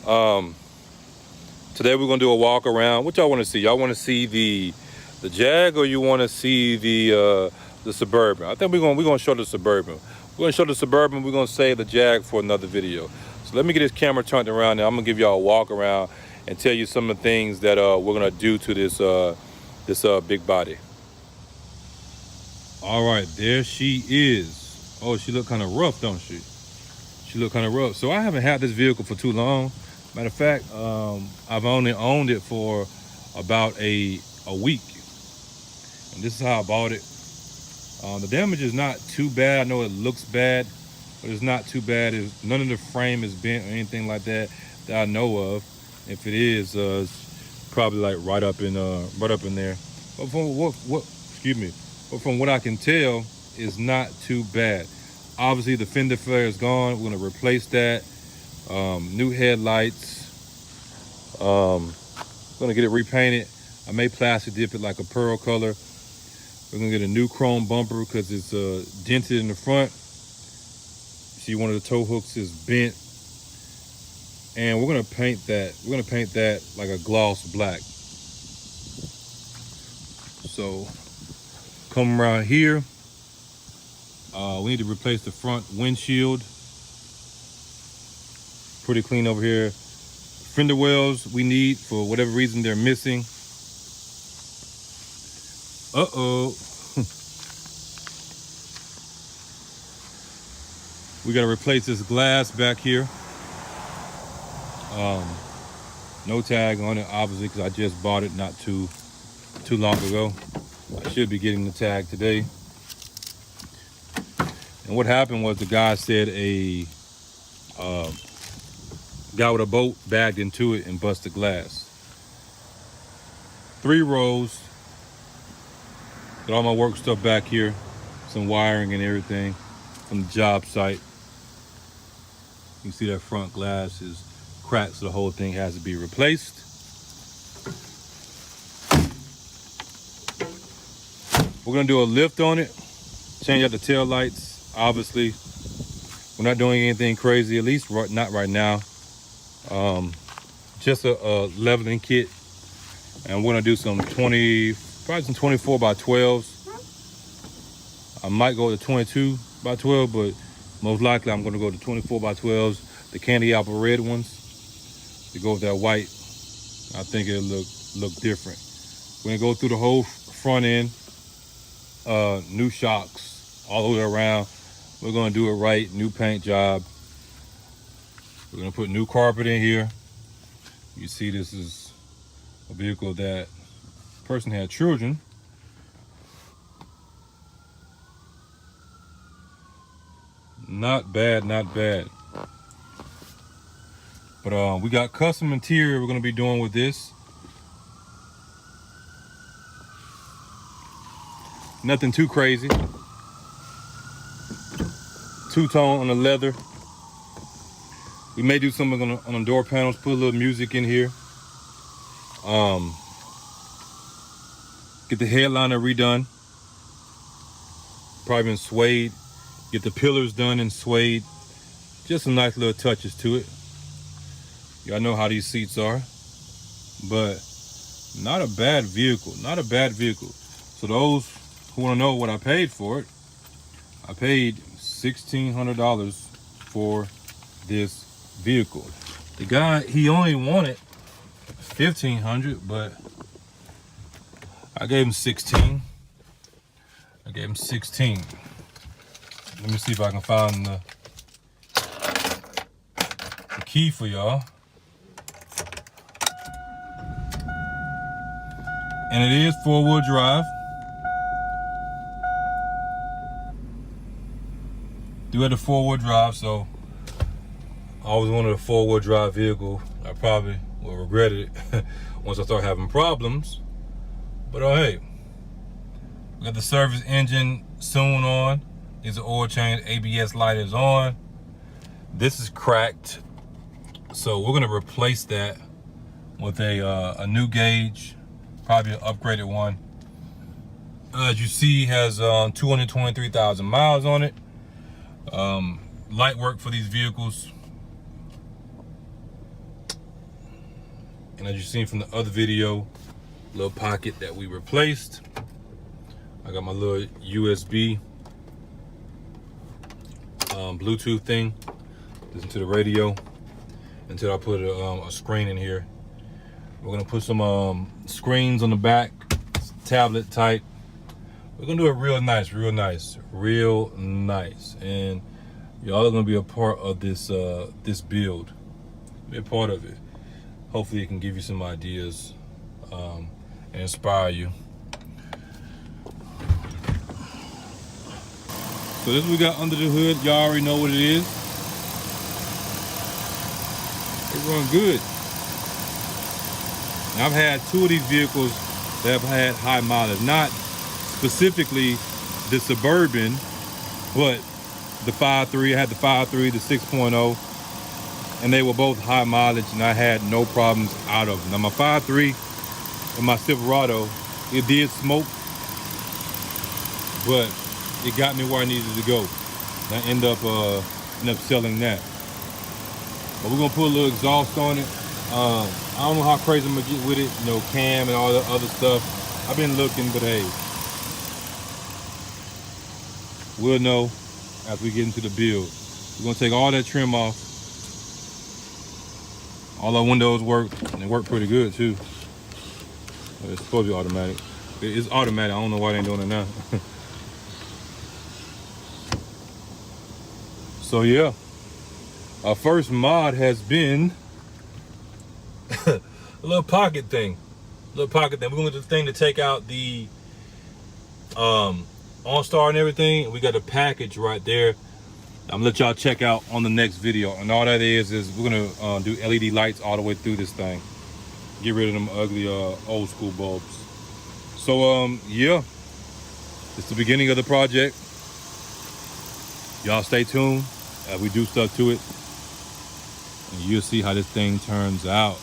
Today we're gonna do a walk around. What y'all want to see? Y'all want to see the Jag, or you want to see the Suburban? I think we're gonna show the Suburban. We're gonna show the Suburban. We're gonna save the Jag for another video. So let me get this camera turned around, and I'm gonna give y'all a walk around and tell you some of the things that we're gonna do to this big body. All right, there she is. Oh, she look kind of rough, don't she? She look kind of rough. So I haven't had this vehicle for too long. Matter of fact, I've only owned it for about a week, and this is how I bought it. The damage is not too bad. I know it looks bad, but it's not too bad. None of the frame is bent or anything like that I know of. If it is, it's probably like right up in there. But from what I can tell, it's not too bad. Obviously, the fender flare is gone. We're gonna replace that. New headlights. Gonna get it repainted. I may plastic dip it like a pearl color. We're gonna get a new chrome bumper because it's dented in the front. See, one of the tow hooks is bent, and we're gonna paint that. We're gonna paint that like a gloss black. So, come around here. We need to replace the front windshield. Pretty clean over here. Fender wells we need, for whatever reason they're missing. Uh-oh. We gotta replace this glass back here. No tag on it, obviously, because I just bought it not too long ago. I should be getting the tag today. And what happened was the guy said a guy with a boat bagged into it and busted glass. 3 rows. Got all my work stuff back here, some wiring and everything from the job site. You can see that front glass is cracked, so the whole thing has to be replaced. We're gonna do a lift on it, change out the tail lights. Obviously, we're not doing anything crazy, at least not right now. Just a leveling kit, and we're gonna do probably some 24 by 12s. I might go to 22 by 12, but most likely I'm gonna go to 24 by 12s, the candy apple red ones, to go with that white. I think it'll look different. We're gonna go through the whole front end, new shocks all the way around. We're gonna do it right, new paint job. We're gonna put new carpet in here. You see, this is a vehicle that person had children. Not bad, not bad. But we got custom interior we're gonna be doing with this. Nothing too crazy. Two-tone on the leather. We may do something on the door panels, put a little music in here. Get the headliner redone. Probably been suede. Get the pillars done in suede. Just some nice little touches to it. Y'all know how these seats are. But not a bad vehicle, not a bad vehicle. So those who wanna know what I paid for it, I paid $1,600 for this vehicle. The guy, he only wanted $1,500, but I gave him 16. I gave him 16. Let me see if I can find the key for y'all. And it is 4-wheel drive. Do have a 4-wheel drive, so I always wanted a 4-wheel drive vehicle. I probably will regret it once I start having problems. But hey, we got the service engine soon on. These are oil change, ABS light is on. This is cracked, so we're gonna replace that with a new gauge, probably an upgraded one. As you see, has 223,000 miles on it. Light work for these vehicles. And as you've seen from the other video, little pocket that we replaced. I got my little USB Bluetooth thing. Listen to the radio until I put a screen in here. We're gonna put some screens on the back, tablet type. We're gonna do it real nice, real nice, real nice. And y'all are gonna be a part of this this build. Be a part of it. Hopefully it can give you some ideas and inspire you. So this is what we got under the hood. Y'all already know what it is. It runs good. Now, I've had two of these vehicles that have had high mileage. Not specifically the Suburban, but the 5.3. I had the 5.3, the 6.0, and they were both high mileage, and I had no problems out of them. Now, my 5.3 and my Silverado, it did smoke, but it got me where I needed to go. And I end up selling that. But we're gonna put a little exhaust on it. I don't know how crazy I'm gonna get with it, you know, cam and all the other stuff. I've been looking, but hey, we'll know as we get into the build. We're gonna take all that trim off. All our windows work, and they work pretty good too. It's supposed to be automatic. It's automatic. I don't know why they ain't doing it now. So yeah, our first mod has been a little pocket thing. We're gonna do the thing to take out the OnStar and everything. We got a package right there. I'm gonna let y'all check out on the next video. And all that is we're gonna do LED lights all the way through this thing. Get rid of them ugly old school bulbs. So yeah, it's the beginning of the project. Y'all stay tuned as we do stuff to it, and you'll see how this thing turns out.